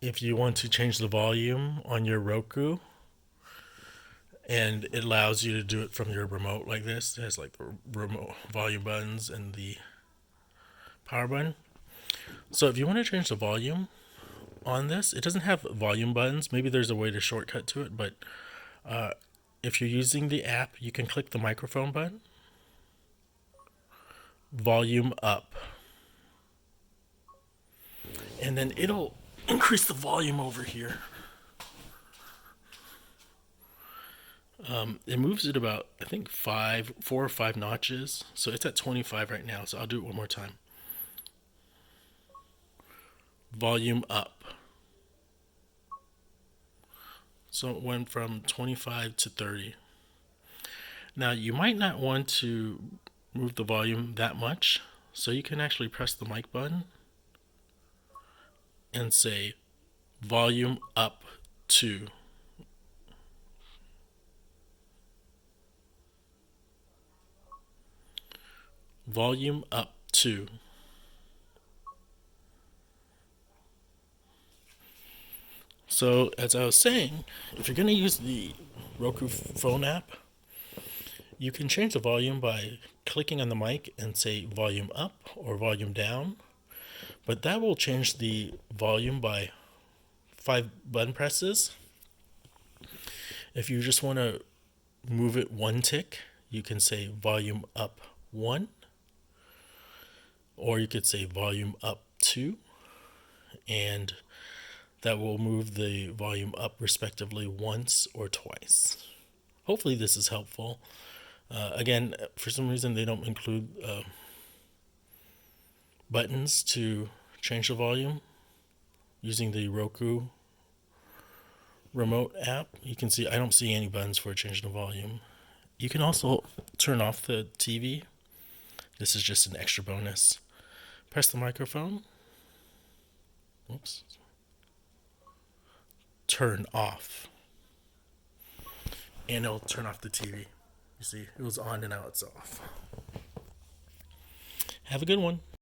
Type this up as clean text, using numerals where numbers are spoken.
if you want to change the volume on your Roku, and it allows you to do it from your remote like this. It has like the remote volume buttons and the power button. So if you want to change the volume on this, it doesn't have volume buttons. Maybe there's a way to shortcut to it, but if you're using the app, you can click the microphone button, volume up, and then it'll increase the volume over here. It moves it about, I think, 4 or 5 notches. So it's at 25 right now. So I'll do it one more time. Volume up. So it went from 25 to 30. Now you might not want to move the volume that much. So you can actually press the mic button and say volume up to. Volume up to. So as I was saying, if you're going to use the Roku phone app, you can change the volume by clicking on the mic and say volume up or volume down, but that will change the volume by 5 button presses. If you just want to move it one tick, you can say volume up 1, or you could say volume up 2, and that will move the volume up respectively once or twice. Hopefully this is helpful. Again, for some reason they don't include buttons to change the volume using the Roku remote app. You can see I don't see any buttons for changing the volume. You can also turn off the TV. This is just an extra bonus. Press the microphone. Oops. Turn off. And it'll turn off the TV. You see, it was on and now it's off. Have a good one.